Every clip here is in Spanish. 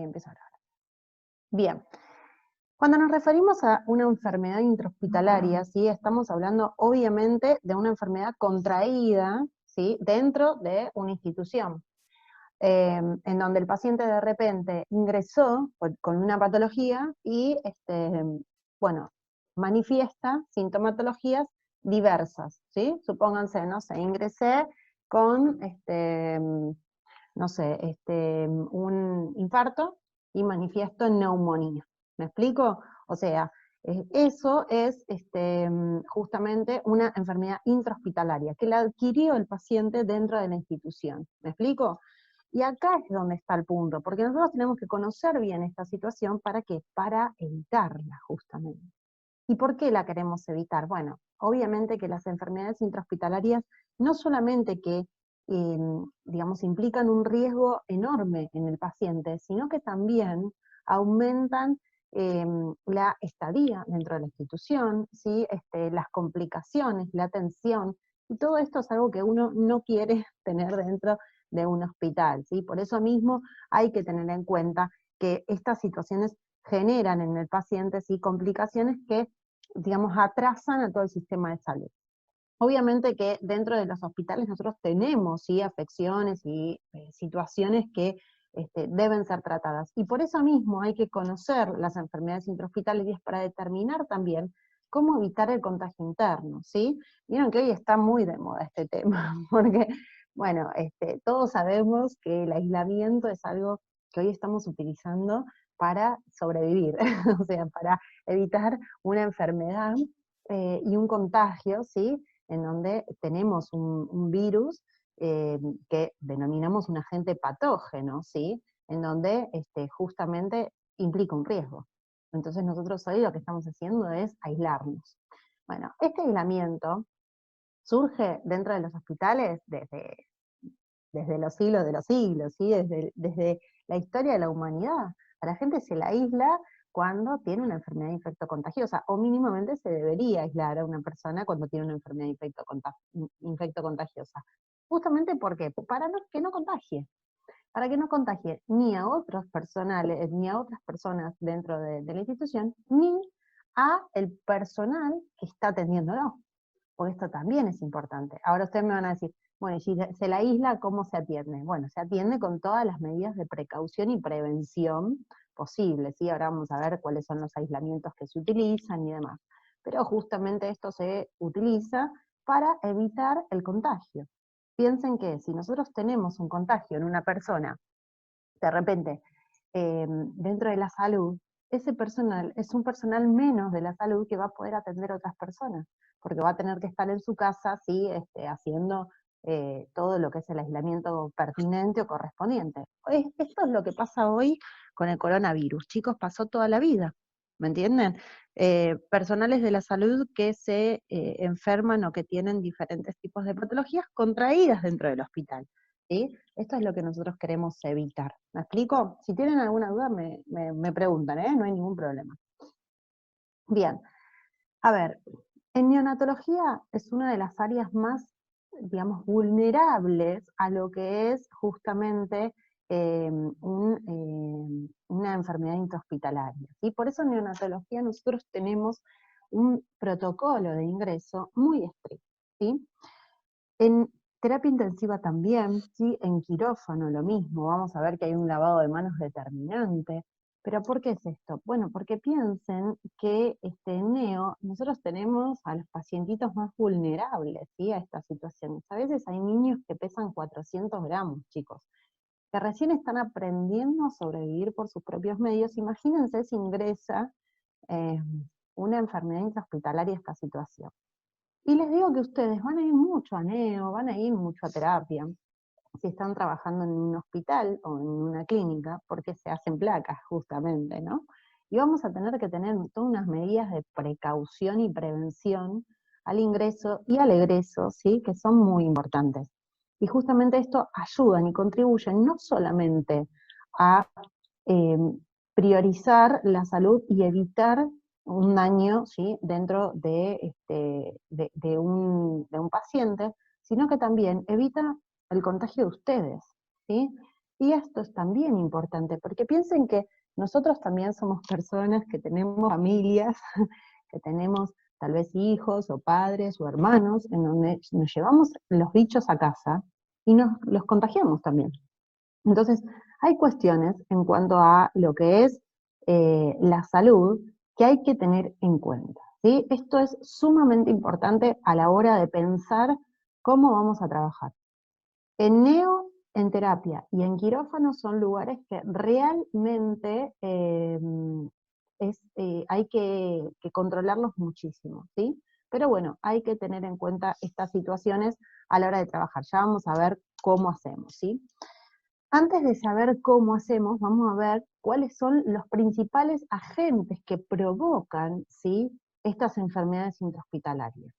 Empiezo a grabar. Bien. Cuando nos referimos a una enfermedad intrahospitalaria, ¿sí? Estamos hablando obviamente de una enfermedad contraída, ¿sí? Dentro de una institución, en donde el paciente de repente ingresó con una patología y, bueno, manifiesta sintomatologías diversas, ¿sí? Supónganse, no sé, ingresé con, no sé, un infarto y manifiesto neumonía. ¿Me explico? O sea, eso es justamente una enfermedad intrahospitalaria, que la adquirió el paciente dentro de la institución. ¿Me explico? Y acá es donde está el punto, porque nosotros tenemos que conocer bien esta situación, ¿para qué? Para evitarla, justamente. ¿Y por qué la queremos evitar? Bueno, obviamente que las enfermedades intrahospitalarias no solamente que, digamos, implican un riesgo enorme en el paciente, sino que también aumentan la estadía dentro de la institución, ¿sí? Las complicaciones, la atención, y todo esto es algo que uno no quiere tener dentro de un hospital, ¿sí? Por eso mismo hay que tener en cuenta que estas situaciones generan en el paciente, ¿sí? Complicaciones que, digamos, atrasan a todo el sistema de salud. Obviamente que dentro de los hospitales nosotros tenemos, ¿sí? Afecciones y situaciones que deben ser tratadas. Y por eso mismo hay que conocer las enfermedades intrahospitalarias para determinar también cómo evitar el contagio interno, ¿sí? Vieron que hoy está muy de moda este tema, porque, bueno, todos sabemos que el aislamiento es algo que hoy estamos utilizando para sobrevivir, o sea, para evitar una enfermedad y un contagio, ¿sí? En donde tenemos un virus que denominamos un agente patógeno, ¿sí? En donde justamente implica un riesgo. Entonces nosotros hoy lo que estamos haciendo es aislarnos. Bueno, este aislamiento surge dentro de los hospitales desde los siglos, ¿sí? Desde la historia de la humanidad. A la gente se la aísla cuando tiene una enfermedad infectocontagiosa, o mínimamente se debería aislar a una persona cuando tiene una enfermedad infectocontagiosa. Justamente ¿por qué? Para que no contagie. Para que no contagie ni a otros personales, ni a otras personas dentro de la institución, ni a el personal que está atendiéndolo, porque esto también es importante. Ahora ustedes me van a decir, bueno, y si se la aísla, ¿cómo se atiende? Bueno, se atiende con todas las medidas de precaución y prevención posibles, ¿sí? Ahora vamos a ver cuáles son los aislamientos que se utilizan y demás. Pero justamente esto se utiliza para evitar el contagio. Piensen que si nosotros tenemos un contagio en una persona, de repente, dentro de la salud, ese personal es un personal menos de la salud que va a poder atender a otras personas, porque va a tener que estar en su casa, ¿sí? Haciendo todo lo que es el aislamiento pertinente o correspondiente. Esto es lo que pasa hoy con el coronavirus, chicos, pasó toda la vida, ¿me entienden? Personales de la salud que se enferman o que tienen diferentes tipos de patologías contraídas dentro del hospital, ¿sí? Esto es lo que nosotros queremos evitar. ¿Me explico? Si tienen alguna duda me preguntan, ¿eh? No hay ningún problema. Bien, a ver, en neonatología es una de las áreas más, digamos, vulnerables a lo que es justamente una enfermedad intrahospitalaria, ¿sí? Por eso en neonatología nosotros tenemos un protocolo de ingreso muy estricto, ¿sí? En terapia intensiva también, ¿sí? En quirófano lo mismo, vamos a ver que hay un lavado de manos determinante. ¿Pero por qué es esto? Bueno, porque piensen que en neo nosotros tenemos a los pacientitos más vulnerables, ¿sí? A estas situaciones. A veces hay niños que pesan 400 gramos, chicos, que recién están aprendiendo a sobrevivir por sus propios medios. Imagínense si ingresa eh, una enfermedad intrahospitalaria a esta situación. Y les digo que ustedes van a ir mucho a neo, van a ir mucho a terapia, si están trabajando en un hospital o en una clínica, porque se hacen placas justamente, ¿no? Y vamos a tener que tener todas unas medidas de precaución y prevención al ingreso y al egreso, ¿sí? Que son muy importantes. Y justamente esto ayudan y contribuyen no solamente a eh, priorizar la salud y evitar un daño, ¿sí? Dentro de un paciente, sino que también evita el contagio de ustedes, ¿sí? Y esto es también importante, porque piensen que nosotros también somos personas que tenemos familias, que tenemos tal vez hijos o padres o hermanos, en donde nos llevamos los bichos a casa y nos los contagiamos también. Entonces, hay cuestiones en cuanto a lo que es la salud que hay que tener en cuenta, ¿sí? Esto es sumamente importante a la hora de pensar cómo vamos a trabajar. En neo, en terapia y en quirófano son lugares que realmente hay que controlarlos muchísimo, ¿sí? Pero bueno, hay que tener en cuenta estas situaciones a la hora de trabajar. Ya vamos a ver cómo hacemos, ¿sí? Antes de saber cómo hacemos, vamos a ver cuáles son los principales agentes que provocan, ¿sí?, estas enfermedades intrahospitalarias.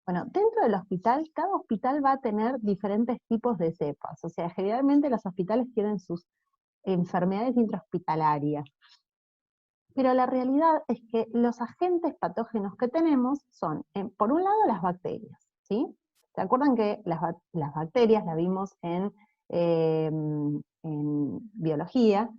Bueno, dentro del hospital, cada hospital va a tener diferentes tipos de cepas. O sea, generalmente los hospitales tienen sus enfermedades intrahospitalarias. Pero la realidad es que los agentes patógenos que tenemos son, por un lado, las bacterias, ¿sí? ¿Se acuerdan que las bacterias, la vimos en biología,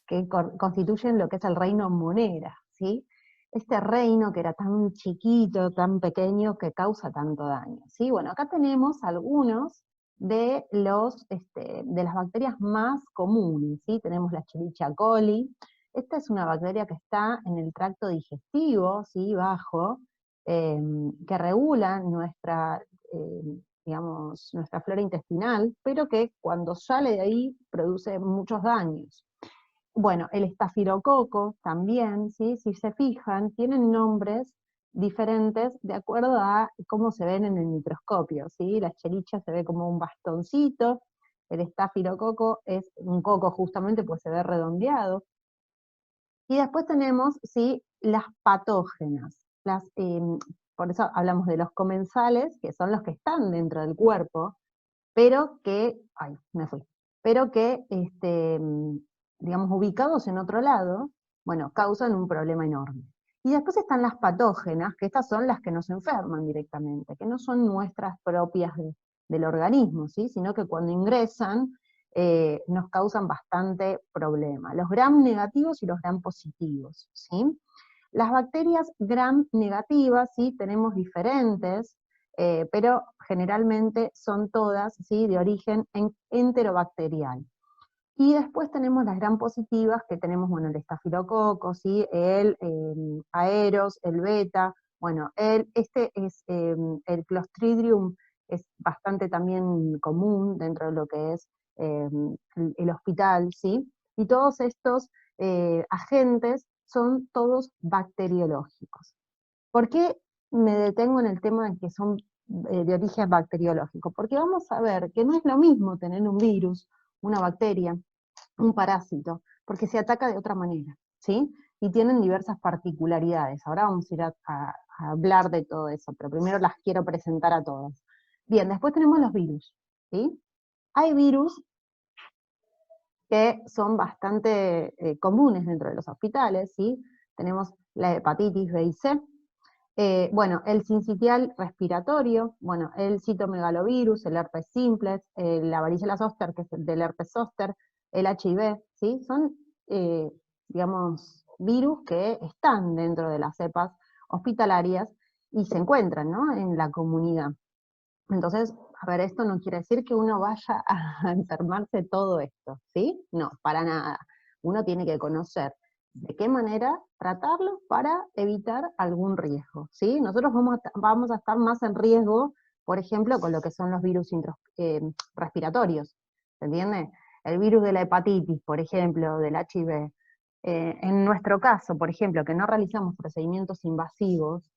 que constituyen lo que es el reino monera, ¿sí? Este reino que era tan chiquito, tan pequeño, que causa tanto daño, ¿sí? Bueno, acá tenemos algunos de las bacterias más comunes, ¿sí? Tenemos la Escherichia coli. Esta es una bacteria que está en el tracto digestivo, ¿sí?, bajo, que regula nuestra flora intestinal, pero que cuando sale de ahí produce muchos daños. Bueno, el estafilococo también, ¿sí?, si se fijan, tienen nombres diferentes de acuerdo a cómo se ven en el microscopio, ¿sí? La Escherichia se ve como un bastoncito, el estafilococo es un coco justamente pues se ve redondeado. Y después tenemos, ¿sí?, las patógenas. Por eso hablamos de los comensales, que son los que están dentro del cuerpo, pero que, pero que, digamos, ubicados en otro lado, bueno, causan un problema enorme. Y después están las patógenas, que estas son las que nos enferman directamente, que no son nuestras propias del organismo, ¿sí?, sino que cuando ingresan nos causan bastante problema. Los gram negativos y los gram positivos, ¿sí? Las bacterias gram negativas, ¿sí?, tenemos diferentes, pero generalmente son todas, ¿sí?, de origen enterobacterial. Y después tenemos las gram positivas, que tenemos, bueno, el estafilococo, ¿sí?, el aeros, el beta, bueno, el Clostridium es bastante también común dentro de lo que es el hospital, ¿sí? Y todos estos agentes son todos bacteriológicos. ¿Por qué me detengo en el tema de que son de origen bacteriológico? Porque vamos a ver que no es lo mismo tener un virus, una bacteria, un parásito, porque se ataca de otra manera, ¿sí? Y tienen diversas particularidades. Ahora vamos a ir a hablar de todo eso, pero primero las quiero presentar a todas. Bien, después tenemos los virus, ¿sí? Hay virus que son bastante comunes dentro de los hospitales, ¿sí? Tenemos la hepatitis B y C, bueno, el sincitial respiratorio, bueno, el citomegalovirus, el herpes simplex, la varicela zoster, que es del herpes zoster, el HIV, ¿sí? Son, digamos, virus que están dentro de las cepas hospitalarias y se encuentran, ¿no?, en la comunidad. Entonces, a ver, esto no quiere decir que uno vaya a enfermarse todo esto, ¿sí? No, para nada. Uno tiene que conocer de qué manera tratarlo para evitar algún riesgo, ¿sí? Nosotros vamos a estar más en riesgo, por ejemplo, con lo que son los virus respiratorios, ¿se entiende? El virus de la hepatitis, por ejemplo, del HIV. En nuestro caso, por ejemplo, que no realizamos procedimientos invasivos,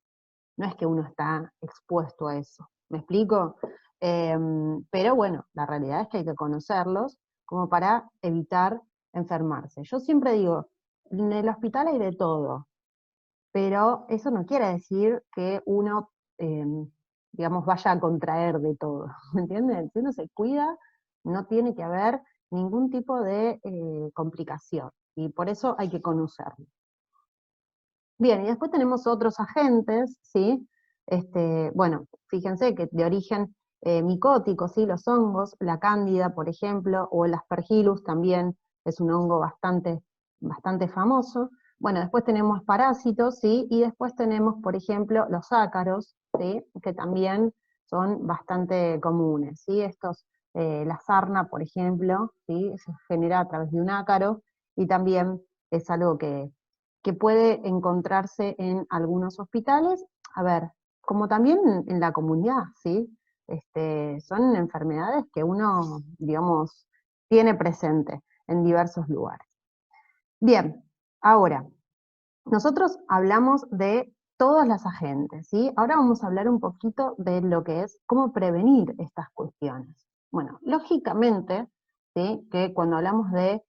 no es que uno está expuesto a eso, ¿me explico? Pero bueno, la realidad es que hay que conocerlos como para evitar enfermarse. Yo siempre digo, en el hospital hay de todo, pero eso no quiere decir que uno, digamos, vaya a contraer de todo, ¿me entienden? Si uno se cuida, no tiene que haber ningún tipo de complicación, y por eso hay que conocerlo. Bien, y después tenemos otros agentes, ¿sí? Bueno, fíjense que de origen micóticos, ¿sí? Los hongos, la cándida, por ejemplo, o el aspergillus también es un hongo bastante famoso. Bueno, después tenemos parásitos, ¿sí? Y después tenemos, por ejemplo, los ácaros, ¿sí? Que también son bastante comunes, ¿sí? La sarna, por ejemplo, ¿sí? Se genera a través de un ácaro, y también es algo que puede encontrarse en algunos hospitales, a ver, como también en la comunidad, ¿sí? Son enfermedades que uno, digamos, tiene presente en diversos lugares. Bien, ahora, nosotros hablamos de todas las agentes, ¿sí? Ahora vamos a hablar un poquito de lo que es cómo prevenir estas cuestiones. Bueno, lógicamente, ¿sí? Que cuando hablamos de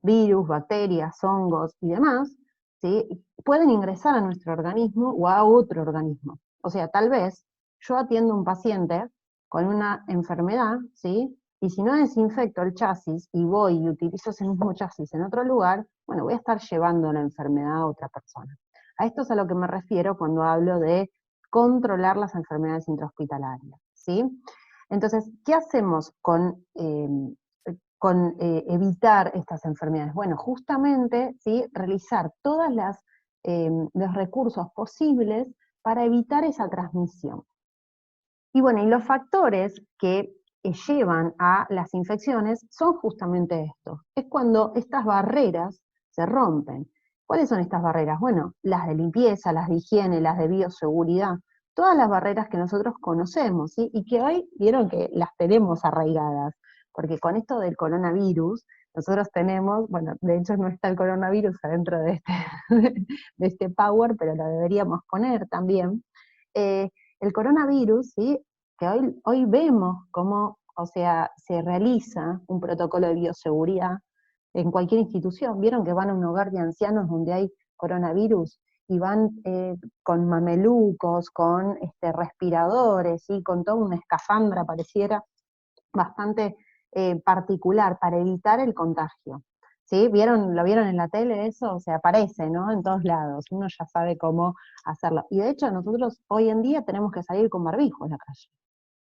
virus, bacterias, hongos y demás, ¿sí? Pueden ingresar a nuestro organismo o a otro organismo. O sea, tal vez yo atiendo a un paciente con una enfermedad, ¿sí? Y si no desinfecto el chasis y voy y utilizo ese mismo chasis en otro lugar, bueno, voy a estar llevando la enfermedad a otra persona. A esto es a lo que me refiero cuando hablo de controlar las enfermedades intrahospitalarias, ¿sí? Entonces, ¿qué hacemos con evitar estas enfermedades? Bueno, justamente, ¿sí? Realizar todos los recursos posibles para evitar esa transmisión. Y bueno, y los factores que llevan a las infecciones son justamente estos. Es cuando estas barreras se rompen. ¿Cuáles son estas barreras? Bueno, las de limpieza, las de higiene, las de bioseguridad, todas las barreras que nosotros conocemos, ¿sí? Y que hoy vieron que las tenemos arraigadas, porque con esto del coronavirus, nosotros tenemos, bueno, de hecho no está el coronavirus adentro de de este Power, pero lo deberíamos poner también. El coronavirus, ¿sí? Que hoy vemos cómo, o sea, se realiza un protocolo de bioseguridad en cualquier institución. Vieron que van a un hogar de ancianos donde hay coronavirus y van con mamelucos, con respiradores, ¿sí? Con toda una escafandra, pareciera bastante particular para evitar el contagio. ¿Sí? ¿Lo vieron en la tele eso? O sea, aparece, ¿no? En todos lados, uno ya sabe cómo hacerlo. Y de hecho nosotros hoy en día tenemos que salir con barbijo en la calle,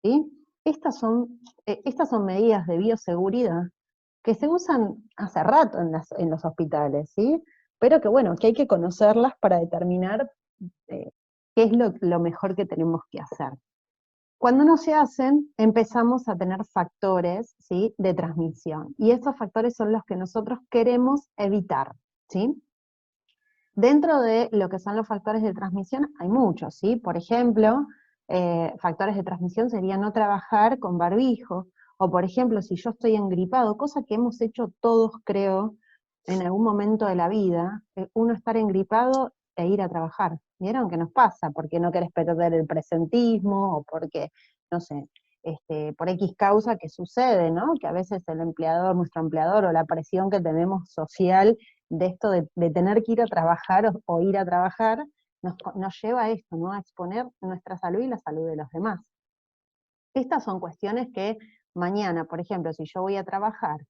¿sí? Estas son medidas de bioseguridad que se usan hace rato en los hospitales, ¿sí? Pero que bueno, que hay que conocerlas para determinar qué es lo mejor que tenemos que hacer. Cuando no se hacen, empezamos a tener factores, ¿sí? De transmisión. Y estos factores son los que nosotros queremos evitar, ¿sí? Dentro de lo que son los factores de transmisión hay muchos, ¿sí? Por ejemplo, factores de transmisión sería no trabajar con barbijo, o por ejemplo, si yo estoy engripado, cosa que hemos hecho todos, creo, en algún momento de la vida, uno estar engripado e ir a trabajar. ¿Vieron qué nos pasa? Porque no querés perder el presentismo, o porque, no sé, por X causa que sucede, ¿no? Que a veces nuestro empleador, o la presión que tenemos social de esto de tener que ir a trabajar o ir a trabajar, nos lleva a esto, ¿no? A exponer nuestra salud y la salud de los demás. Estas son cuestiones que mañana, por ejemplo, si yo voy a trabajar,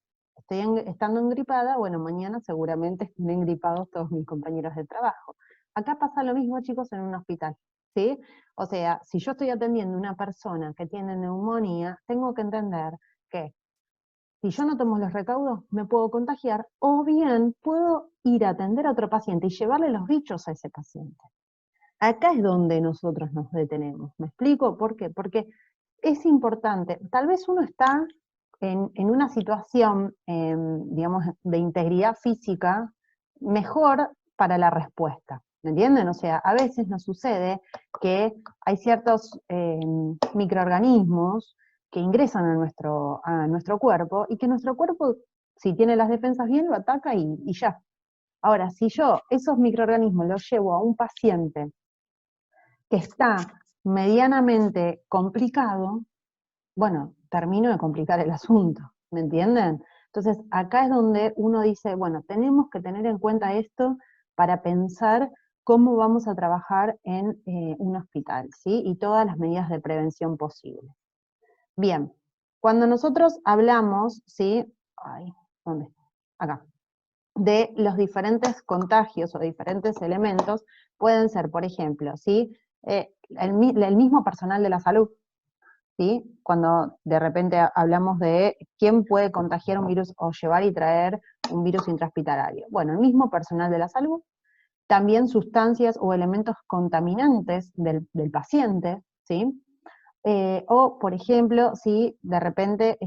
estando engripada, bueno, mañana seguramente estén engripados todos mis compañeros de trabajo. Acá pasa lo mismo, chicos, en un hospital, ¿sí? O sea, si yo estoy atendiendo a una persona que tiene neumonía, tengo que entender que si yo no tomo los recaudos, me puedo contagiar, o bien puedo ir a atender a otro paciente y llevarle los bichos a ese paciente. Acá es donde nosotros nos detenemos. ¿Me explico? ¿Por qué? Porque es importante. Tal vez uno está en una situación, digamos, de integridad física mejor para la respuesta. ¿Me entienden? O sea, a veces nos sucede que hay ciertos microorganismos que ingresan a nuestro cuerpo, y que nuestro cuerpo, si tiene las defensas bien, lo ataca y ya. Ahora, si yo esos microorganismos los llevo a un paciente que está medianamente complicado, bueno, termino de complicar el asunto, ¿me entienden? Entonces, acá es donde uno dice, bueno, tenemos que tener en cuenta esto para pensar cómo vamos a trabajar en un hospital, ¿sí? Y todas las medidas de prevención posibles. Bien, cuando nosotros hablamos, ¿sí? Ay, ¿dónde está? Acá. De los diferentes contagios o diferentes elementos, pueden ser, por ejemplo, ¿sí? El mismo personal de la salud, ¿sí? Cuando de repente hablamos de quién puede contagiar un virus o llevar y traer un virus intrahospitalario. Bueno, el mismo personal de la salud, también sustancias o elementos contaminantes del paciente, ¿sí? O, por ejemplo, si de repente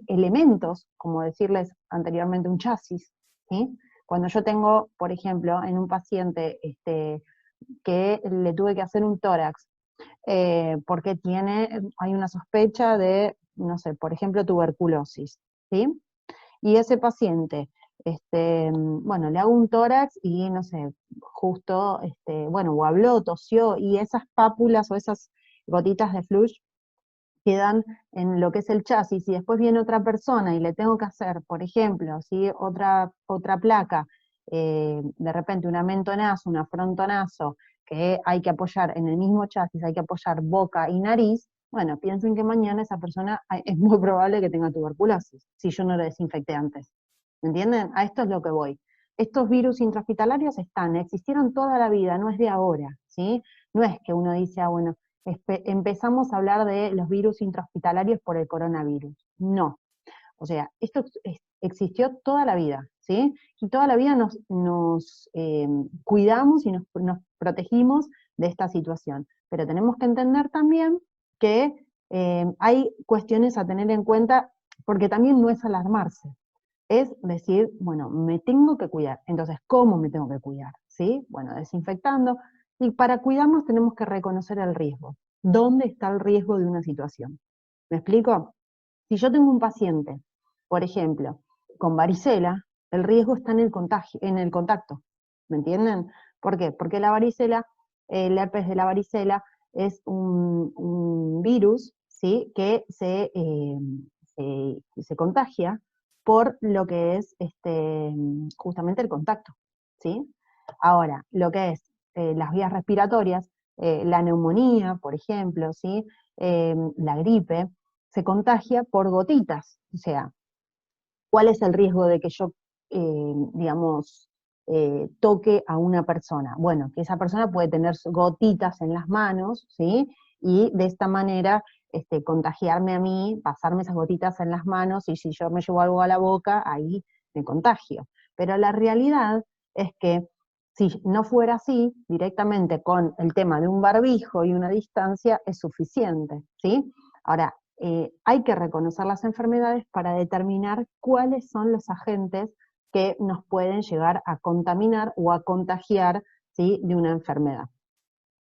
elementos, como decirles anteriormente un chasis, ¿sí? Cuando yo tengo, por ejemplo, en un paciente que le tuve que hacer un tórax, porque hay una sospecha de, no sé, por ejemplo, tuberculosis, ¿sí? Y ese paciente, bueno, le hago un tórax y, no sé, justo, bueno, o habló, tosió, y esas pápulas o esas gotitas de flush quedan en lo que es el chasis, y después viene otra persona y le tengo que hacer, por ejemplo, ¿sí? otra placa, de repente un amentonazo, un afrontonazo, que hay que apoyar en el mismo chasis, hay que apoyar boca y nariz, bueno, piensen que mañana esa persona es muy probable que tenga tuberculosis, si yo no lo desinfecté antes. ¿Me entienden? A esto es lo que voy. Estos virus intrahospitalarios existieron toda la vida, no es de ahora, ¿sí? No es que uno dice, ah, bueno, empezamos a hablar de los virus intrahospitalarios por el coronavirus. No. O sea, esto existió toda la vida, ¿sí? Y toda la vida nos cuidamos y nos protegimos de esta situación. Pero tenemos que entender también que hay cuestiones a tener en cuenta, porque también no es alarmarse. Es decir, bueno, me tengo que cuidar. Entonces, ¿cómo me tengo que cuidar? ¿Sí? Bueno, desinfectando. Y para cuidarnos tenemos que reconocer el riesgo. ¿Dónde está el riesgo de una situación? ¿Me explico? Si yo tengo un paciente, por ejemplo, con varicela, el riesgo está en el contagio, en el contacto. ¿Me entienden? ¿Por qué? Porque la varicela, el herpes de la varicela, es un virus, ¿sí? Que se contagia por lo que es justamente el contacto, ¿sí? Ahora, lo que es las vías respiratorias, la neumonía, por ejemplo, ¿sí? La gripe, se contagia por gotitas. O sea, ¿cuál es el riesgo de que yo, digamos, toque a una persona? Bueno, que esa persona puede tener gotitas en las manos, ¿sí? Y de esta manera contagiarme a mí, pasarme esas gotitas en las manos, y si yo me llevo algo a la boca, ahí me contagio. Pero la realidad es que si no fuera así, directamente con el tema de un barbijo y una distancia es suficiente, ¿sí? Ahora, hay que reconocer las enfermedades para determinar cuáles son los agentes que nos pueden llegar a contaminar o a contagiar, ¿sí? De una enfermedad.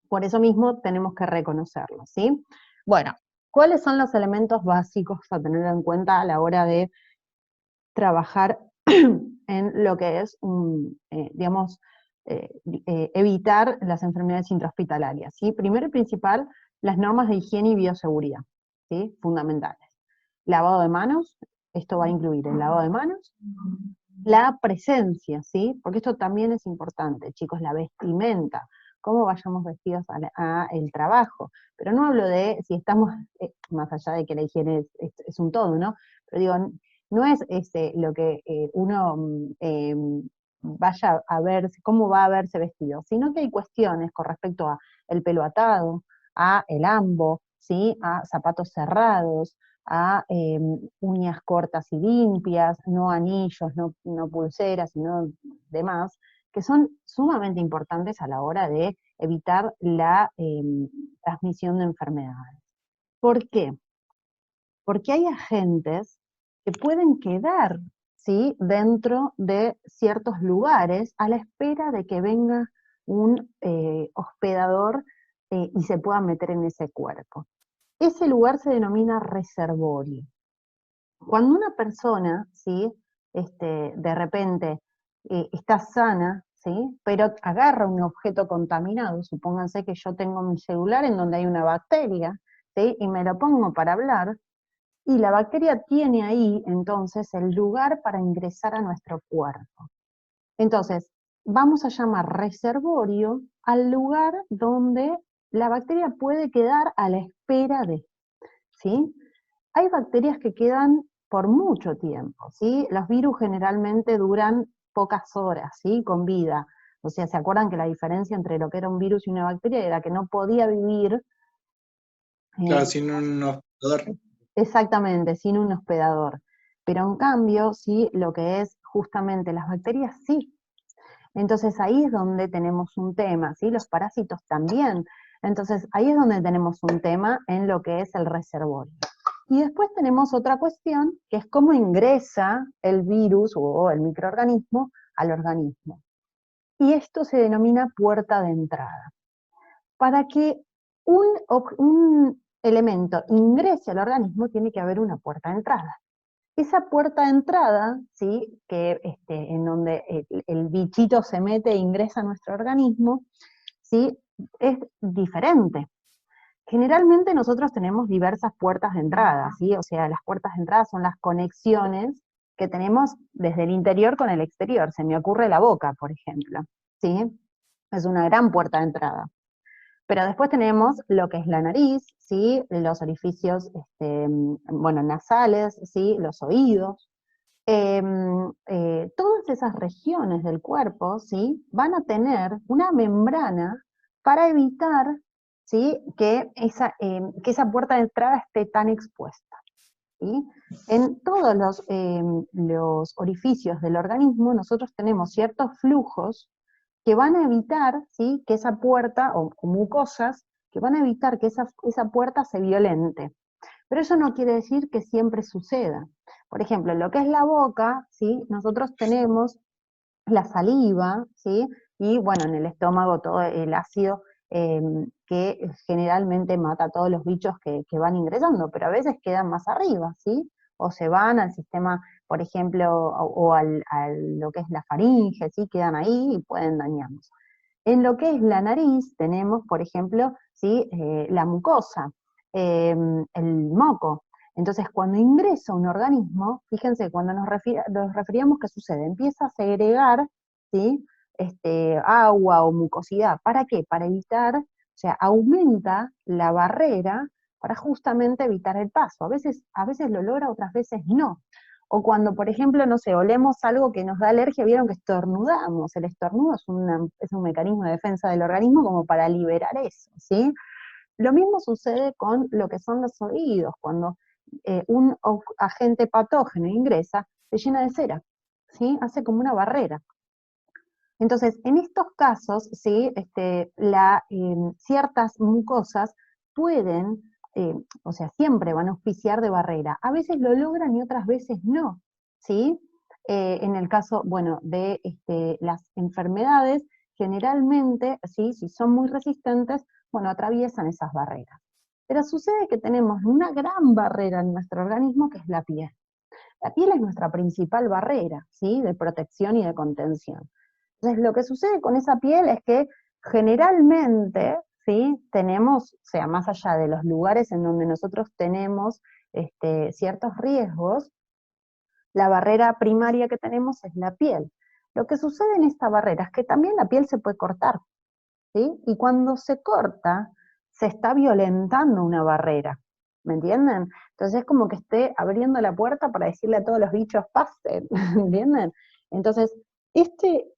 Por eso mismo tenemos que reconocerlos, ¿sí? Bueno, ¿cuáles son los elementos básicos a tener en cuenta a la hora de trabajar en lo que es, digamos, evitar las enfermedades intrahospitalarias? ¿Sí? Primero y principal, las normas de higiene y bioseguridad, ¿sí? Fundamentales. Lavado de manos, esto va a incluir el lavado de manos, la presencia, ¿sí? Porque esto también es importante, chicos, la vestimenta, cómo vayamos vestidos a el trabajo. Pero no hablo de si estamos, más allá de que la higiene es un todo, ¿no? Pero digo, no es lo que uno vaya a ver, cómo va a verse vestido, sino que hay cuestiones con respecto a el pelo atado, a el ambo, ¿sí? A zapatos cerrados, a uñas cortas y limpias, no anillos, no pulseras, sino demás, que son sumamente importantes a la hora de evitar la transmisión de enfermedades. ¿Por qué? Porque hay agentes que pueden quedar, ¿sí? Dentro de ciertos lugares a la espera de que venga un hospedador y se pueda meter en ese cuerpo. Ese lugar se denomina reservorio. Cuando una persona, ¿sí? De repente está sana, ¿sí? Pero agarra un objeto contaminado, supónganse que yo tengo mi celular en donde hay una bacteria, ¿sí? Y me lo pongo para hablar, y la bacteria tiene ahí entonces el lugar para ingresar a nuestro cuerpo. Entonces, vamos a llamar reservorio al lugar donde la bacteria puede quedar a la espera de, ¿sí? Hay bacterias que quedan por mucho tiempo, ¿sí? Los virus generalmente duran pocas horas, ¿sí? Con vida. O sea, ¿se acuerdan que la diferencia entre lo que era un virus y una bacteria era que no podía vivir Claro, sin un hospedador. Exactamente, sin un hospedador. Pero en cambio, sí, lo que es justamente las bacterias, sí. Entonces ahí es donde tenemos un tema, ¿sí? Los parásitos también. Entonces ahí es donde tenemos un tema en lo que es el reservorio. Y después tenemos otra cuestión, que es cómo ingresa el virus o el microorganismo al organismo. Y esto se denomina puerta de entrada. Para que un elemento ingrese al organismo, tiene que haber una puerta de entrada. Esa puerta de entrada, ¿sí? Que, en donde el bichito se mete e ingresa a nuestro organismo, ¿sí? Es diferente. Generalmente nosotros tenemos diversas puertas de entrada, ¿sí? O sea, las puertas de entrada son las conexiones que tenemos desde el interior con el exterior. Se me ocurre la boca, por ejemplo, ¿sí? Es una gran puerta de entrada. Pero después tenemos lo que es la nariz, ¿sí? Los orificios, bueno, nasales, ¿sí? Los oídos. Todas esas regiones del cuerpo, ¿sí? Van a tener una membrana para evitar, ¿sí? Que esa puerta de entrada esté tan expuesta. ¿Sí? En todos los orificios del organismo nosotros tenemos ciertos flujos que van a evitar, ¿sí? Que esa puerta, o mucosas, que van a evitar que esa puerta se violente. Pero eso no quiere decir que siempre suceda. Por ejemplo, en lo que es la boca, ¿sí? Nosotros tenemos la saliva, ¿sí? Y bueno, en el estómago todo el ácido eh, que generalmente mata a todos los bichos que van ingresando, pero a veces quedan más arriba, ¿sí? O se van al sistema, por ejemplo, o a lo que es la faringe, ¿sí? Quedan ahí y pueden dañarnos. En lo que es la nariz tenemos, por ejemplo, ¿sí? La mucosa, el moco. Entonces, cuando ingresa un organismo, fíjense, cuando nos referíamos, ¿qué sucede? Empieza a segregar, ¿sí? Agua o mucosidad. ¿Para qué? Para evitar, o sea, aumenta la barrera para justamente evitar el paso. A veces lo logra, otras veces no. O cuando, por ejemplo, no sé, olemos algo que nos da alergia, vieron que estornudamos. El estornudo es un mecanismo de defensa del organismo como para liberar eso, ¿sí? Lo mismo sucede con lo que son los oídos. Cuando un agente patógeno ingresa, se llena de cera, ¿sí? Hace como una barrera. Entonces, en estos casos, ¿sí? Ciertas mucosas pueden, o sea, siempre van a auspiciar de barrera. A veces lo logran y otras veces no, ¿sí? En el caso, bueno, de las enfermedades, generalmente, ¿sí? Si son muy resistentes, bueno, atraviesan esas barreras. Pero sucede que tenemos una gran barrera en nuestro organismo, que es la piel. La piel es nuestra principal barrera, ¿sí? De protección y de contención. Entonces, lo que sucede con esa piel es que generalmente, ¿sí? Tenemos, o sea, más allá de los lugares en donde nosotros tenemos ciertos riesgos, la barrera primaria que tenemos es la piel. Lo que sucede en esta barrera es que también la piel se puede cortar, ¿sí? Y cuando se corta, se está violentando una barrera, ¿me entienden? Entonces es como que esté abriendo la puerta para decirle a todos los bichos, pasen, ¿entienden? Entonces,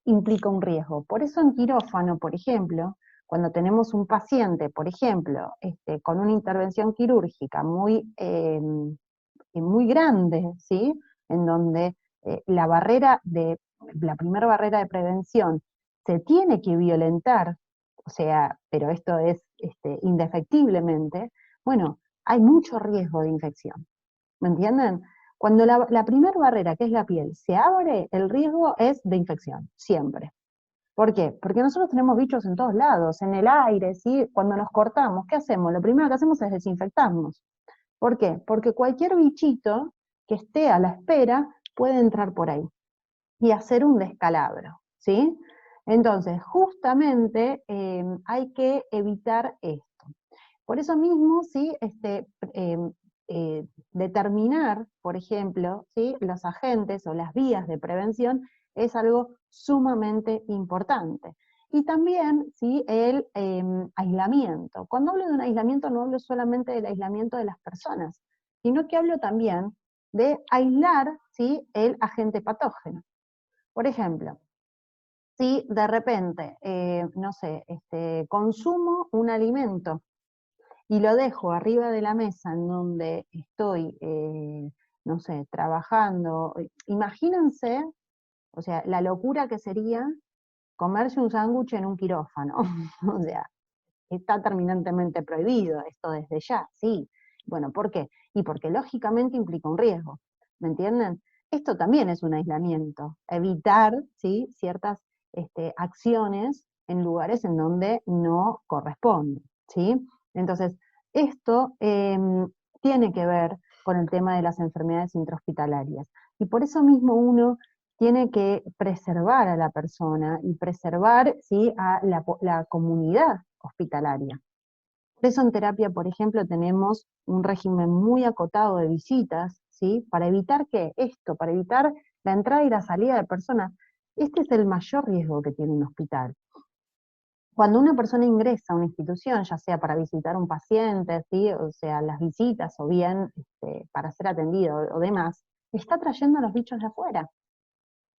implica un riesgo. Por eso en quirófano, por ejemplo, cuando tenemos un paciente, por ejemplo, con una intervención quirúrgica muy grande, ¿sí? En donde la primera barrera de prevención se tiene que violentar, o sea, pero esto es indefectiblemente, bueno, hay mucho riesgo de infección, ¿me entienden? Cuando la primera barrera, que es la piel, se abre, el riesgo es de infección, siempre. ¿Por qué? Porque nosotros tenemos bichos en todos lados, en el aire, ¿sí? Cuando nos cortamos, ¿qué hacemos? Lo primero que hacemos es desinfectarnos. ¿Por qué? Porque cualquier bichito que esté a la espera puede entrar por ahí y hacer un descalabro, ¿sí? Entonces, justamente hay que evitar esto. Por eso mismo, ¿sí? Determinar, por ejemplo, ¿sí? Los agentes o las vías de prevención es algo sumamente importante. Y también, ¿sí? El aislamiento. Cuando hablo de un aislamiento no hablo solamente del aislamiento de las personas, sino que hablo también de aislar, ¿sí? El agente patógeno. Por ejemplo, si de repente, no sé, consumo un alimento y lo dejo arriba de la mesa en donde estoy, no sé, trabajando, imagínense, o sea, la locura que sería comerse un sándwich en un quirófano, o sea, está terminantemente prohibido esto desde ya, sí. Bueno, ¿por qué? Y porque lógicamente implica un riesgo, ¿me entienden? Esto también es un aislamiento, evitar, ¿sí?, ciertas acciones en lugares en donde no corresponden, ¿sí? Entonces, esto tiene que ver con el tema de las enfermedades intrahospitalarias. Y por eso mismo uno tiene que preservar a la persona y preservar, ¿sí?, a la comunidad hospitalaria. Por eso en terapia, por ejemplo, tenemos un régimen muy acotado de visitas, ¿sí?, para evitar esto, para evitar la entrada y la salida de personas. Este es el mayor riesgo que tiene un hospital. Cuando una persona ingresa a una institución, ya sea para visitar a un paciente, ¿sí?, o sea, las visitas, o bien para ser atendido o demás, está trayendo a los bichos de afuera.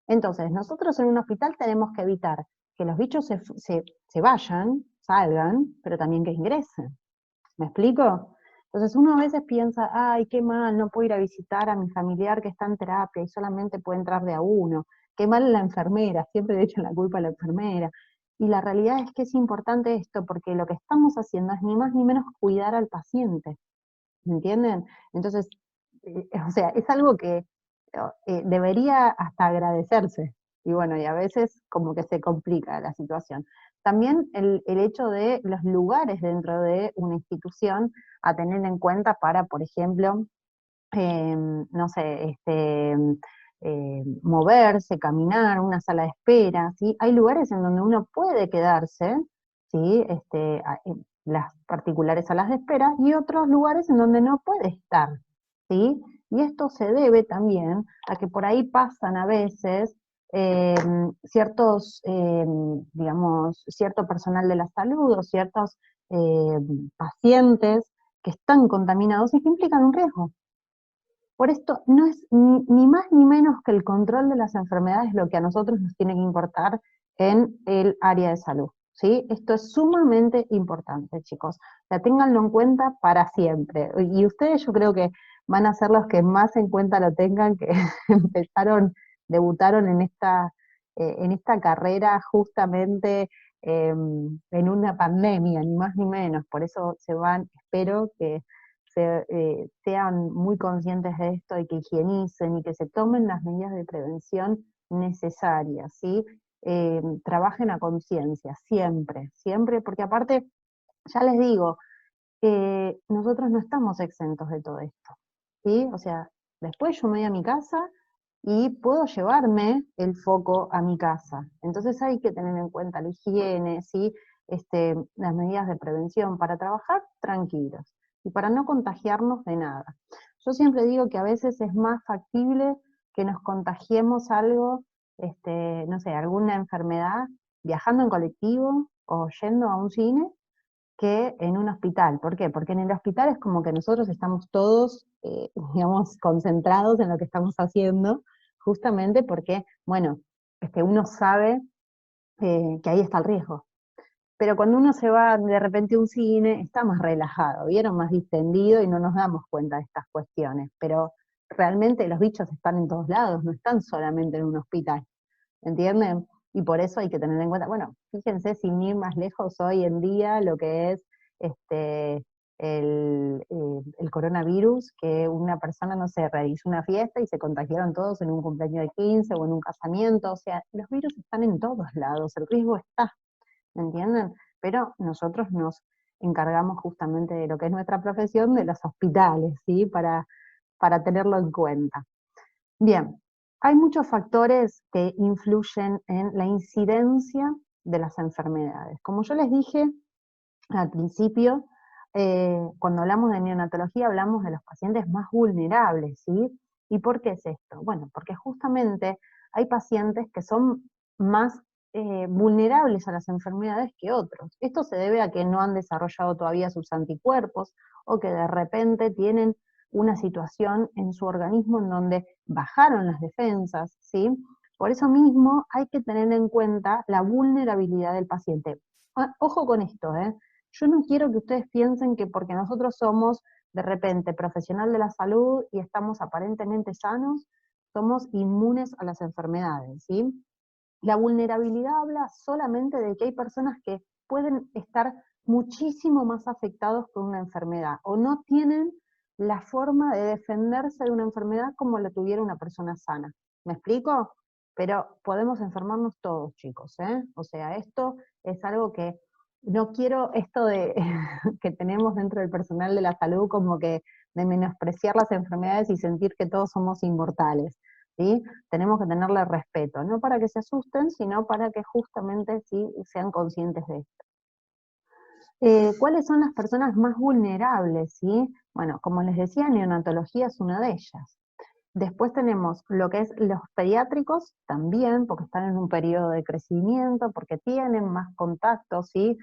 Entonces, nosotros en un hospital tenemos que evitar que los bichos se vayan, salgan, pero también que ingresen. ¿Me explico? Entonces uno a veces piensa, ay, qué mal, no puedo ir a visitar a mi familiar que está en terapia y solamente puede entrar de a uno. Qué mal la enfermera, siempre le echan la culpa a la enfermera. Y la realidad es que es importante esto porque lo que estamos haciendo es ni más ni menos cuidar al paciente. ¿Me entienden? Entonces, o sea, es algo que debería hasta agradecerse. Y bueno, y a veces como que se complica la situación. También el hecho de los lugares dentro de una institución a tener en cuenta para, por ejemplo, no sé, moverse, caminar, una sala de espera, ¿sí? Hay lugares en donde uno puede quedarse, ¿sí?, las particulares salas de espera, y otros lugares en donde no puede estar, ¿sí? Y esto se debe también a que por ahí pasan a veces ciertos, digamos, cierto personal de la salud o ciertos pacientes que están contaminados y que implican un riesgo. Por esto no es ni más ni menos que el control de las enfermedades lo que a nosotros nos tiene que importar en el área de salud, ¿sí? Esto es sumamente importante, chicos. O sea, ténganlo en cuenta para siempre. Y ustedes yo creo que van a ser los que más en cuenta lo tengan, que debutaron en esta carrera justamente en una pandemia, ni más ni menos. Por eso espero que sean muy conscientes de esto y que higienicen y que se tomen las medidas de prevención necesarias, ¿sí? Trabajen a conciencia, siempre, siempre, porque aparte, ya les digo, nosotros no estamos exentos de todo esto, ¿sí? O sea, después yo me voy a mi casa y puedo llevarme el foco a mi casa. Entonces hay que tener en cuenta la higiene, ¿sí? Las medidas de prevención para trabajar tranquilos y para no contagiarnos de nada. Yo siempre digo que a veces es más factible que nos contagiemos algo, no sé, alguna enfermedad, viajando en colectivo o yendo a un cine, que en un hospital. ¿Por qué? Porque en el hospital es como que nosotros estamos todos, digamos, concentrados en lo que estamos haciendo, justamente porque, bueno, uno sabe que ahí está el riesgo. Pero cuando uno se va de repente a un cine, está más relajado, ¿vieron? Más distendido y no nos damos cuenta de estas cuestiones. Pero realmente los bichos están en todos lados, no están solamente en un hospital. ¿Entienden? Y por eso hay que tener en cuenta, bueno, fíjense sin ir más lejos hoy en día lo que es el coronavirus, que una persona, no sé, realizó una fiesta y se contagiaron todos en un cumpleaños de 15 o en un casamiento, o sea, los virus están en todos lados, el riesgo está, ¿entienden? Pero nosotros nos encargamos justamente de lo que es nuestra profesión, de los hospitales, ¿sí? Para tenerlo en cuenta. Bien, hay muchos factores que influyen en la incidencia de las enfermedades. Como yo les dije al principio, cuando hablamos de neonatología hablamos de los pacientes más vulnerables, ¿sí? ¿Y por qué es esto? Bueno, porque justamente hay pacientes que son más vulnerables a las enfermedades que otros. Esto se debe a que no han desarrollado todavía sus anticuerpos o que de repente tienen una situación en su organismo en donde bajaron las defensas, ¿sí? Por eso mismo hay que tener en cuenta la vulnerabilidad del paciente. Ojo con esto, ¿eh? Yo no quiero que ustedes piensen que porque nosotros somos de repente profesional de la salud y estamos aparentemente sanos, somos inmunes a las enfermedades, ¿sí? La vulnerabilidad habla solamente de que hay personas que pueden estar muchísimo más afectados por una enfermedad, o no tienen la forma de defenderse de una enfermedad como la tuviera una persona sana. ¿Me explico? Pero podemos enfermarnos todos, chicos, ¿eh? O sea, esto es algo que no quiero esto de que tenemos dentro del personal de la salud como que de menospreciar las enfermedades y sentir que todos somos inmortales, ¿sí? Tenemos que tenerle respeto, no para que se asusten, sino para que justamente sí sean conscientes de esto. ¿Cuáles son las personas más vulnerables? ¿Sí? Bueno, como les decía, neonatología es una de ellas. Después tenemos lo que es los pediátricos también, porque están en un periodo de crecimiento, porque tienen más contactos, ¿sí?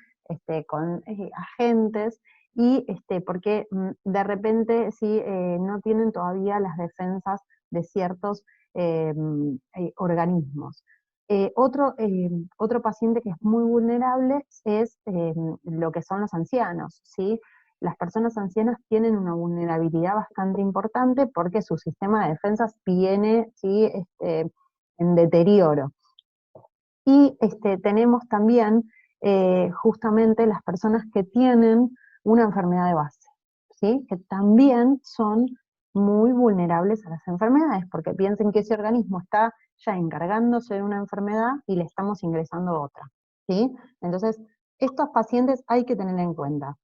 Con agentes, y porque de repente sí, no tienen todavía las defensas de ciertos organismos. Otro paciente que es muy vulnerable es lo que son los ancianos, ¿sí? Las personas ancianas tienen una vulnerabilidad bastante importante porque su sistema de defensas viene, ¿sí? En deterioro. Y tenemos también justamente las personas que tienen una enfermedad de base, ¿sí? Que también son muy vulnerables a las enfermedades, porque piensen que ese organismo está ya encargándose de una enfermedad y le estamos ingresando otra, ¿sí? Entonces, estos pacientes hay que tener en cuenta.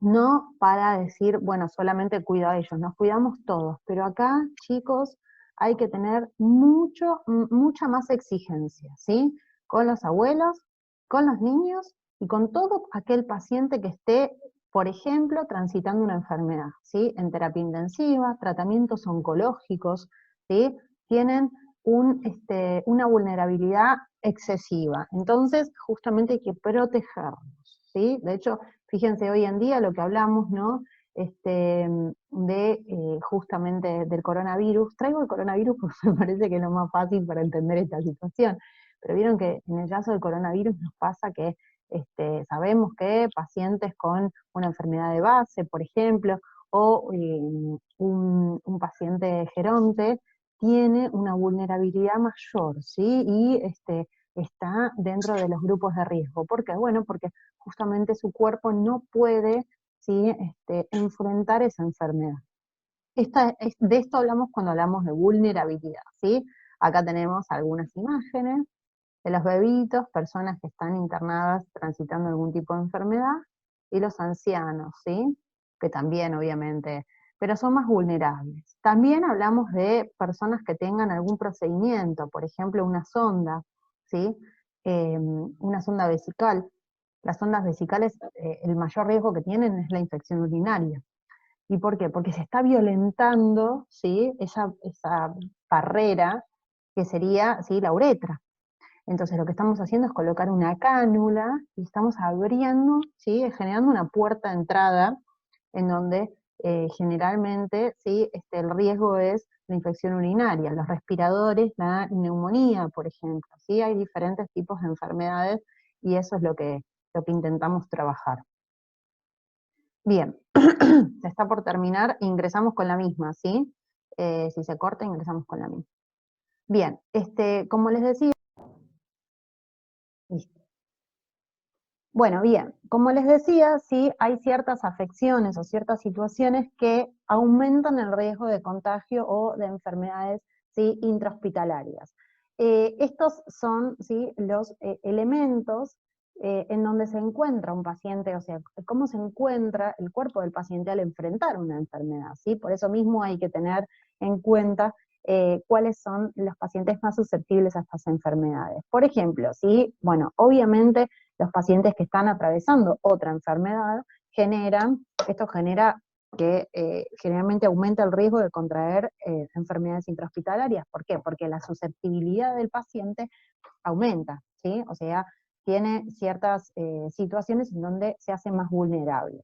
No para decir, bueno, solamente cuido a ellos, nos cuidamos todos, pero acá, chicos, hay que tener mucha más exigencia, ¿sí? Con los abuelos, con los niños y con todo aquel paciente que esté, por ejemplo, transitando una enfermedad, ¿sí? En terapia intensiva, tratamientos oncológicos, ¿sí? Tienen una vulnerabilidad excesiva. Entonces, justamente hay que protegerlos, ¿sí? De hecho, fíjense, hoy en día lo que hablamos, ¿no? Justamente del coronavirus. Traigo el coronavirus porque me parece que es lo más fácil para entender esta situación. Pero vieron que en el caso del coronavirus nos pasa que sabemos que pacientes con una enfermedad de base, por ejemplo, o un paciente geronte, tiene una vulnerabilidad mayor, ¿sí? Y está dentro de los grupos de riesgo. ¿Por qué? Bueno, porque justamente su cuerpo no puede, ¿sí? Enfrentar esa enfermedad. De esto hablamos cuando hablamos de vulnerabilidad, ¿sí? Acá tenemos algunas imágenes de los bebitos, personas que están internadas transitando algún tipo de enfermedad, y los ancianos, ¿sí? Que también, obviamente, pero son más vulnerables. También hablamos de personas que tengan algún procedimiento, por ejemplo, una sonda, ¿sí? Una sonda vesical. Las sondas vesicales, el mayor riesgo que tienen es la infección urinaria. ¿Y por qué? Porque se está violentando, ¿sí? Esa barrera que sería, ¿sí? La uretra. Entonces lo que estamos haciendo es colocar una cánula y estamos abriendo, ¿sí? Generando una puerta de entrada en donde generalmente, ¿sí? El riesgo es la infección urinaria, los respiradores, la neumonía, por ejemplo, ¿sí? Hay diferentes tipos de enfermedades y eso es lo que intentamos trabajar. Bien, se está por terminar, ingresamos con la misma, ¿sí? Si se corta, ingresamos con la misma. Bien, como les decía, listo. Bueno, bien, como les decía, sí hay ciertas afecciones o ciertas situaciones que aumentan el riesgo de contagio o de enfermedades, ¿sí? Intrahospitalarias. Estos son, ¿sí? Los elementos en donde se encuentra un paciente, o sea, cómo se encuentra el cuerpo del paciente al enfrentar una enfermedad, ¿sí? Por eso mismo hay que tener en cuenta cuáles son los pacientes más susceptibles a estas enfermedades. Por ejemplo, ¿sí? Bueno, obviamente los pacientes que están atravesando otra enfermedad esto genera que generalmente aumenta el riesgo de contraer enfermedades intrahospitalarias. ¿Por qué? Porque la susceptibilidad del paciente aumenta, ¿sí? O sea, tiene ciertas situaciones en donde se hace más vulnerable.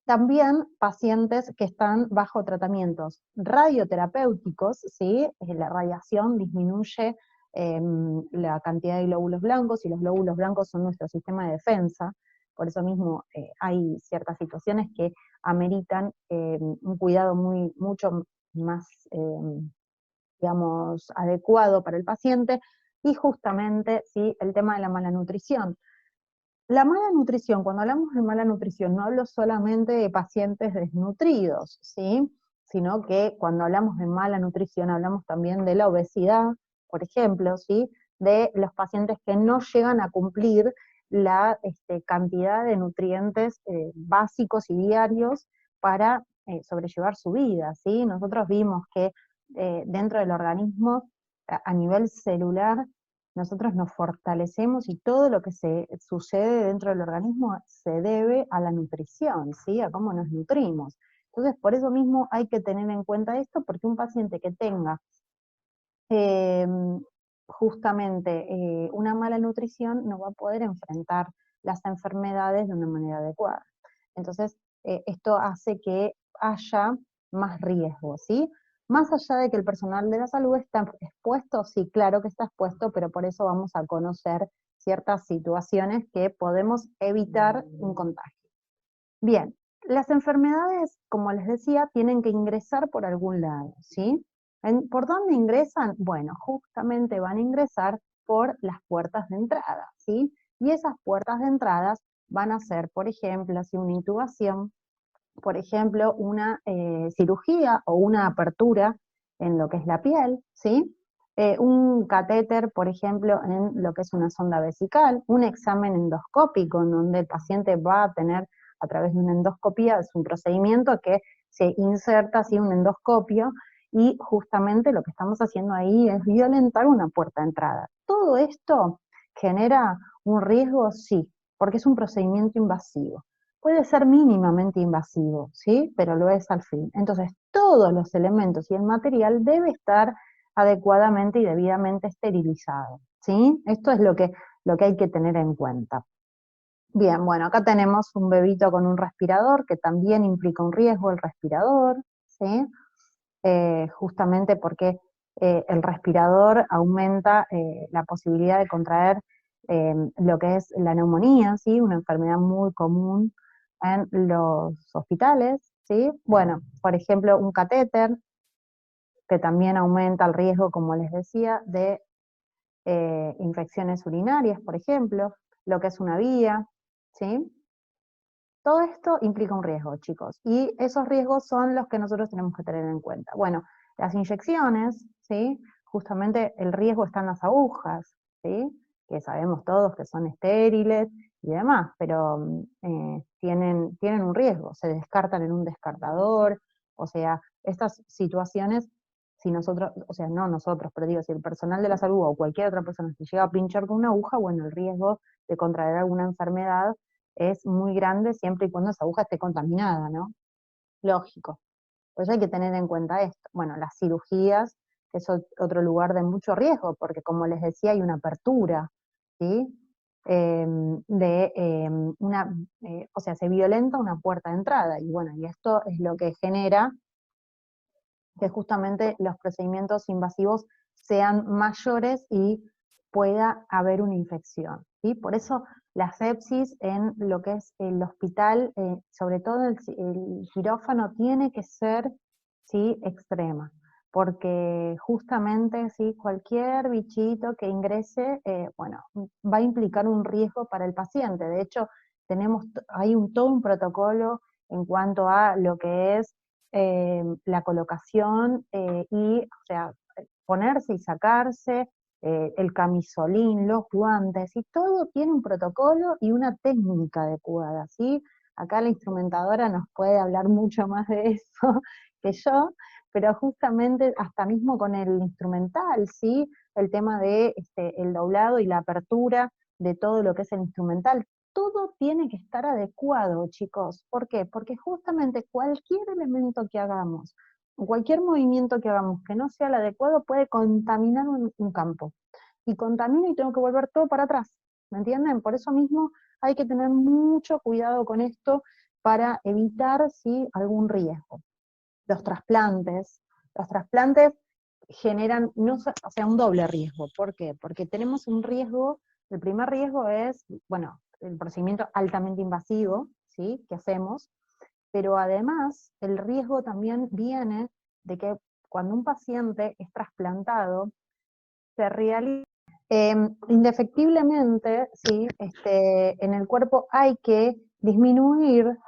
También pacientes que están bajo tratamientos radioterapéuticos, ¿sí? La radiación disminuye la cantidad de glóbulos blancos, y los glóbulos blancos son nuestro sistema de defensa, por eso mismo hay ciertas situaciones que ameritan un cuidado mucho más, digamos, adecuado para el paciente, y justamente, ¿sí?, el tema de la mala nutrición. La mala nutrición, cuando hablamos de mala nutrición, no hablo solamente de pacientes desnutridos, ¿sí?, sino que cuando hablamos de mala nutrición hablamos también de la obesidad, por ejemplo, ¿sí?, de los pacientes que no llegan a cumplir la cantidad de nutrientes básicos y diarios para sobrellevar su vida, ¿sí? Nosotros vimos que dentro del organismo, a nivel celular, nosotros nos fortalecemos y todo lo que sucede dentro del organismo se debe a la nutrición, ¿sí?, a cómo nos nutrimos. Entonces, por eso mismo hay que tener en cuenta esto, porque un paciente que tenga justamente una mala nutrición no va a poder enfrentar las enfermedades de una manera adecuada. Entonces, esto hace que haya más riesgo, ¿sí? Más allá de que el personal de la salud está expuesto, sí, claro que está expuesto, pero por eso vamos a conocer ciertas situaciones que podemos evitar un contagio. Bien, las enfermedades, como les decía, tienen que ingresar por algún lado, ¿sí? ¿Por dónde ingresan? Bueno, justamente van a ingresar por las puertas de entrada, ¿sí? Y esas puertas de entradas van a ser, por ejemplo, si una intubación, por ejemplo, una cirugía o una apertura en lo que es la piel, ¿sí? Un catéter, por ejemplo, en lo que es una sonda vesical, un examen endoscópico en donde el paciente va a tener, a través de una endoscopía, es un procedimiento que se inserta así un endoscopio, y justamente lo que estamos haciendo ahí es violentar una puerta de entrada. ¿Todo esto genera un riesgo? Sí, porque es un procedimiento invasivo. Puede ser mínimamente invasivo, ¿sí?, pero lo es al fin. Entonces, todos los elementos y el material debe estar adecuadamente y debidamente esterilizado, ¿sí? Esto es lo que hay que tener en cuenta. Bien, bueno, acá tenemos un bebito con un respirador, que también implica un riesgo el respirador, ¿sí? Justamente porque el respirador aumenta la posibilidad de contraer lo que es la neumonía, ¿sí?, una enfermedad muy común en los hospitales, ¿sí? Bueno, por ejemplo, un catéter, que también aumenta el riesgo, como les decía, de infecciones urinarias, por ejemplo, lo que es una vía, ¿sí? Todo esto implica un riesgo, chicos, y esos riesgos son los que nosotros tenemos que tener en cuenta. Bueno, las inyecciones, ¿sí?, justamente el riesgo está en las agujas, ¿sí?, que sabemos todos que son estériles y demás, pero tienen un riesgo, se descartan en un descartador, o sea, estas situaciones, si nosotros, o sea, no nosotros, pero digo, si el personal de la salud o cualquier otra persona se llega a pinchar con una aguja, bueno, el riesgo de contraer alguna enfermedad es muy grande siempre y cuando esa aguja esté contaminada, ¿no? Lógico. Pues hay que tener en cuenta esto. Bueno, las cirugías, que es otro lugar de mucho riesgo, porque como les decía, hay una apertura, ¿sí? O sea, se violenta una puerta de entrada, y bueno, y esto es lo que genera que justamente los procedimientos invasivos sean mayores y pueda haber una infección, ¿sí? Por eso la sepsis en lo que es el hospital, sobre todo el quirófano, tiene que ser, ¿sí?, extrema, porque justamente, ¿sí?, cualquier bichito que ingrese, bueno, va a implicar un riesgo para el paciente. De hecho, hay todo un protocolo en cuanto a lo que es la colocación y, o sea, ponerse y sacarse, el camisolín, los guantes, y todo tiene un protocolo y una técnica adecuada, ¿sí? Acá la instrumentadora nos puede hablar mucho más de eso que yo, pero justamente hasta mismo con el instrumental, ¿sí? El tema de el doblado y la apertura de todo lo que es el instrumental, todo tiene que estar adecuado, chicos. ¿Por qué? Porque justamente cualquier elemento que hagamos, cualquier movimiento que hagamos que no sea el adecuado puede contaminar un campo. Y contamina y tengo que volver todo para atrás. ¿Me entienden? Por eso mismo hay que tener mucho cuidado con esto para evitar, ¿sí?, algún riesgo. Los trasplantes generan o sea, un doble riesgo. ¿Por qué? Porque tenemos un riesgo, el primer riesgo es, bueno, el procedimiento altamente invasivo, ¿sí?, que hacemos, pero además el riesgo también viene de que cuando un paciente es trasplantado, se realiza indefectiblemente, ¿sí?, en el cuerpo hay que disminuir,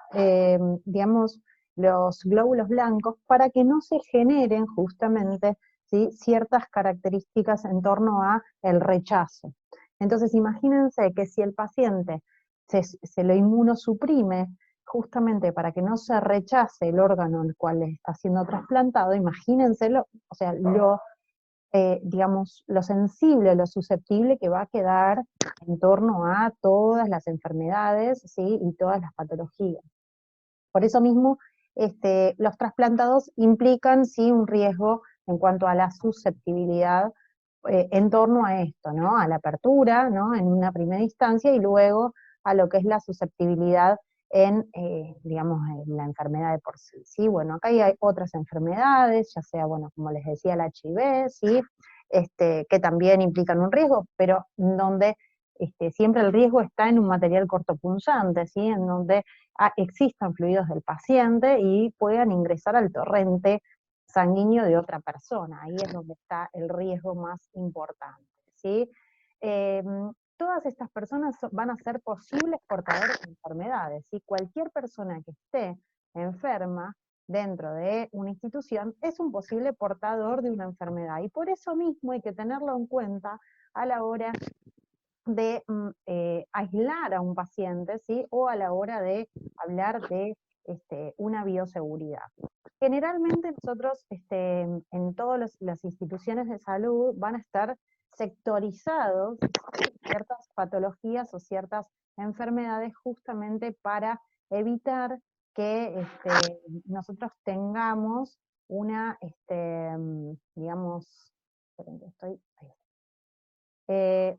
digamos, los glóbulos blancos para que no se generen justamente, ¿sí?, ciertas características en torno a el rechazo. Entonces imagínense que si el paciente se lo inmunosuprime justamente para que no se rechace el órgano al cual está siendo trasplantado, imagínenselo, o sea, digamos, lo sensible, lo susceptible que va a quedar en torno a todas las enfermedades, ¿sí?, y todas las patologías. Por eso mismo, los trasplantados implican, sí, un riesgo en cuanto a la susceptibilidad en torno a esto, ¿no?, a la apertura, ¿no?, en una primera instancia, y luego a lo que es la susceptibilidad en, digamos, en la enfermedad de por sí, ¿sí? Bueno, acá hay otras enfermedades, ya sea, bueno, como les decía, el HIV, ¿sí?, que también implican un riesgo, pero donde siempre el riesgo está en un material cortopunzante, ¿sí?, en donde existan fluidos del paciente y puedan ingresar al torrente sanguíneo de otra persona. Ahí es donde está el riesgo más importante, ¿sí? Todas estas personas van a ser posibles portadores de enfermedades, ¿sí? Cualquier persona que esté enferma dentro de una institución es un posible portador de una enfermedad, y por eso mismo hay que tenerlo en cuenta a la hora de aislar a un paciente, ¿sí?, o a la hora de hablar de una bioseguridad. Generalmente nosotros en todas las instituciones de salud van a estar sectorizados ciertas patologías o ciertas enfermedades justamente para evitar que nosotros tengamos una, digamos, esperen que estoy, ahí está. Eh,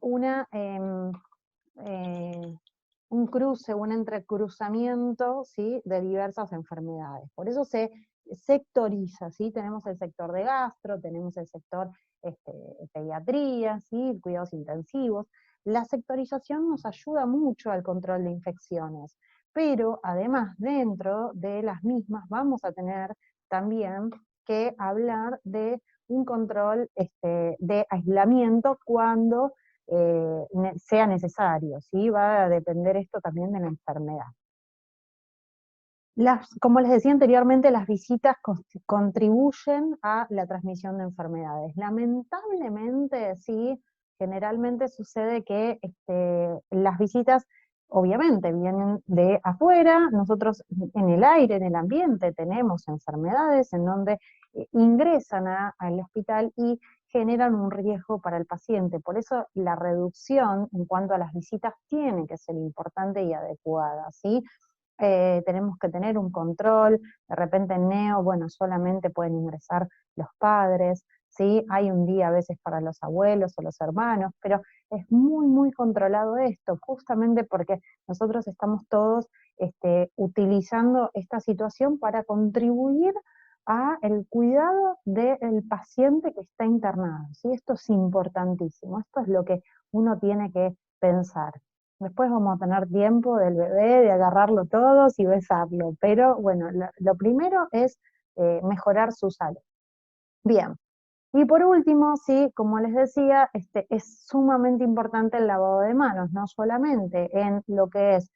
un cruce, un entrecruzamiento, ¿sí?, de diversas enfermedades. Por eso se sectoriza, ¿sí? Tenemos el sector de gastro, tenemos el sector pediatría, ¿sí?, cuidados intensivos. La sectorización nos ayuda mucho al control de infecciones, pero además dentro de las mismas vamos a tener también que hablar de un control de aislamiento cuando sea necesario, ¿sí? Va a depender esto también de la enfermedad. Como les decía anteriormente, las visitas contribuyen a la transmisión de enfermedades. Lamentablemente, sí, generalmente sucede que las visitas obviamente vienen de afuera. Nosotros en el aire, en el ambiente, tenemos enfermedades en donde ingresan al hospital y generan un riesgo para el paciente. Por eso la reducción en cuanto a las visitas tiene que ser importante y adecuada, ¿sí? Tenemos que tener un control, de repente en neo, bueno, solamente pueden ingresar los padres, ¿sí? Hay un día a veces para los abuelos o los hermanos, pero es muy, muy controlado esto, justamente porque nosotros estamos todos utilizando esta situación para contribuir a el cuidado del paciente que está internado, ¿sí? Esto es importantísimo, esto es lo que uno tiene que pensar. Después vamos a tener tiempo del bebé, de agarrarlo todos y besarlo, pero bueno, lo primero es mejorar su salud. Bien, y por último, sí, como les decía, es sumamente importante el lavado de manos, no solamente en lo que es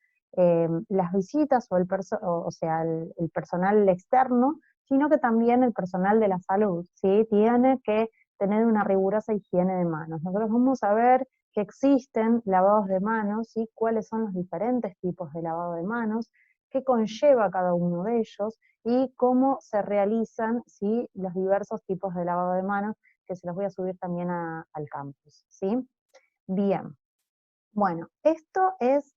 las visitas o el personal externo, sino que también el personal de la salud, ¿sí? Tiene que tener una rigurosa higiene de manos. Nosotros vamos a ver que existen lavados de manos, ¿sí? Cuáles son los diferentes tipos de lavado de manos, qué conlleva cada uno de ellos, y cómo se realizan, ¿sí?, los diversos tipos de lavado de manos, que se los voy a subir también al campus, ¿sí? Bien, bueno, esto es